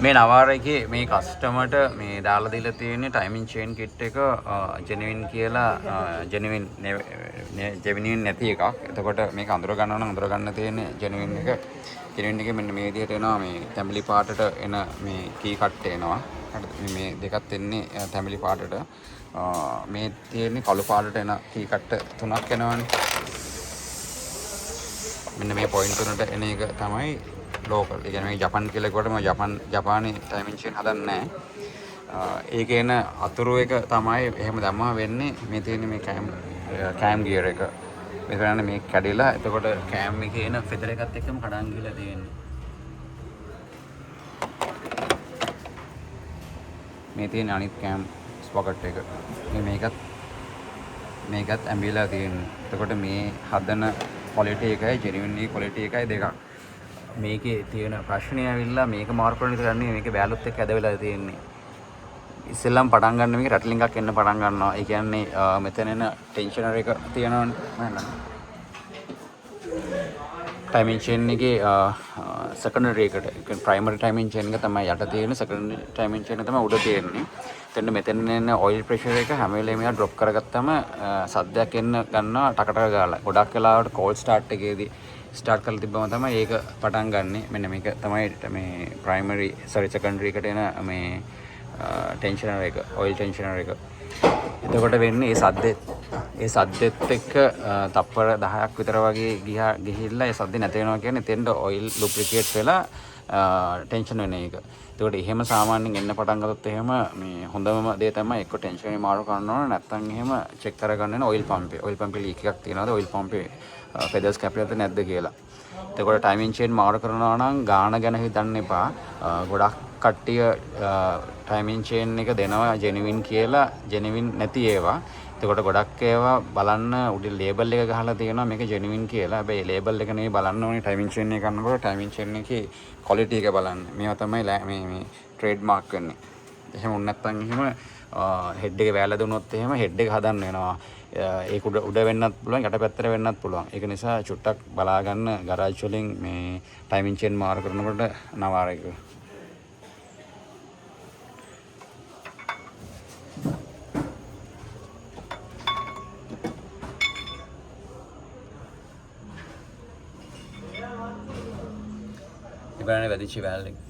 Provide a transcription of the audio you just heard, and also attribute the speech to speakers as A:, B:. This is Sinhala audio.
A: මේ නවාරයේ මේ කස්ටමර්ට මේ දාලා දීලා තියෙන ටයිමින් චේන් කිට් එක ජෙනුයින් කියලා ජෙනුයින් නැති එකක්. එතකොට මේක අඳුර ගන්නවා නම් අඳුර ගන්න තියෙන්නේ ජෙනුයින් එක. ජෙනුයින් එකේ මෙන්න මේ විදිහට එනවා මේ තැඹිලි පාටට එන මේ කී කට් එනවා. මේ දෙකත් එන්නේ තැඹිලි පාටට. මේ තියෙන්නේ කළු පාටට එන කී කට් තුනක් එනවනේ. මෙන්න මේ පොයින්ට් තුනට එන එක තමයි ලෝකල්. ඒ කියන්නේ මේ ජපාන් කියලා කිව්වට මම ජපානයේ ටයිමින් චේන් හදන්නේ නැහැ. ඒකේ එන අතුරු එක තමයි එහෙම දැම්මම වෙන්නේ. මේ තියෙන මේ කෑම් ගියර් එක. මේ කරන්නේ මේ කැඩිලා. එතකොට කෑම් එකේ එන ෆෙදර් එකත් එක්කම කඩන් ගිහලා තියෙන්නේ. මේ තියෙන අනිත් කෑම් ස්පොකට් එක. මේකත් ඇඹිලා තියෙන්නේ. එතකොට මේ හදන ක්වොලිටි එකයි ජෙනුයින් ක්වොලිටි එකයි දෙකක්. මේකේ තියෙන ප්‍රශ්නය ඇවිල්ලා මේක මාරු කරන විතර නෙවෙයි මේක බෑලුත් එක්ක ඇද වෙලා තියෙන්නේ. ඉස්සෙල්ලම පටන් ගන්න මේක රැට්ලින්ග් එකක් එන්න පටන් ගන්නවා. ඒ කියන්නේ මෙතන එන ටෙන්ෂනර් එක තියෙනවනේ. ටයිමින් චේන් එකේ සෙකන්ඩරි එකට ප්‍රයිමරි ටයිමින් චේන් එක තමයි යට තියෙන්නේ. සෙකන්ඩරි ටයිමින් චේන් එක තමයි උඩ තියෙන්නේ. මෙතන එන ඔයිල් ප්‍රෙෂර් එක හැම වෙලේම එයා ඩ්‍රොප් කරගත්තම සද්දයක් එන්න ගන්නවා ටකට ගාලා. ගොඩක් වෙලාවට කෝල් ස්ටාර්ට් එකේදී ස්ටාර්ට් කරලා තිබ්බම තමයි ඒක පටන් ගන්නෙ. මෙන්න මේක තමයි මේ ප්‍රයිමරි සෙකන්ඩරි එකට එන මේ ටෙන්ෂනර් එක, ඔයිල් ටෙන්ෂනර් එක. එතකොට වෙන්නේ ඒ සද්දෙත් එක්ක තප්පර 10ක් විතර වගේ ගිහිල්ලා ඒ සද්ද නැති වෙනවා කියන්නේ එතෙන්ට ඔයිල් ලුබ්‍රිකේට් වෙලා ටෙන්ෂන් වෙන එක. එතකොට එහෙම සාමාන්‍යයෙන් එන්න පටන් ගත්තොත් එහෙම මේ හොඳම දේ තමයි එක්ක ටෙන්ෂන් එක මාරු කරන්න ඕන නැත්නම් එහෙම චෙක් කරගන්න ඕන ඔයිල් පම්පේ. ඔයිල් පම්පේ ලීක් එකක් තියෙනවද? ඔයිල් පම්පේ ෆෙදර්ස් කැපිලාද නැද්ද කියලා. එතකොට ටයිමින් චේන් මාරු කරනවා නම් ගාන ගැන හිතන්න එපා. ගොඩක් කට්ටිය ටයිමින් චේන් එක දෙනවා ජෙනුයින් කියලා ජෙනුයින් නැති ඒවා. එතකොට ගොඩක් ඒවා බලන්න උඩ ලේබල් එක ගහලා තියෙනවා මේක ජෙනුයින් කියලා. හැබැයි ලේබල් එක නෙවෙයි බලන්න ඕනේ ටයිමින් චේන් එක ගන්නකොට ටයිමින් චේන් එකේ ක්වොලිටි එක බලන්න. මේවා තමයි මේ ට්‍රේඩ් මාක් වෙන්නේ. එහෙම වුණ නැත්නම් එහෙම හෙඩ් එක වැයලා දුනොත් එහෙම හෙඩ් එක හදන්න වෙනවා. ඒක උඩ වෙන්නත් පුළුවන් යට පැත්තට වෙන්නත් පුළුවන්. ඒක නිසා චුට්ටක් බලා ගන්න ගරාජ් වලින් මේ ටයිමින් චේන් මාරු කරනකොට නවාරයක. ඉබරනේ වැඩිචි වැල් එක.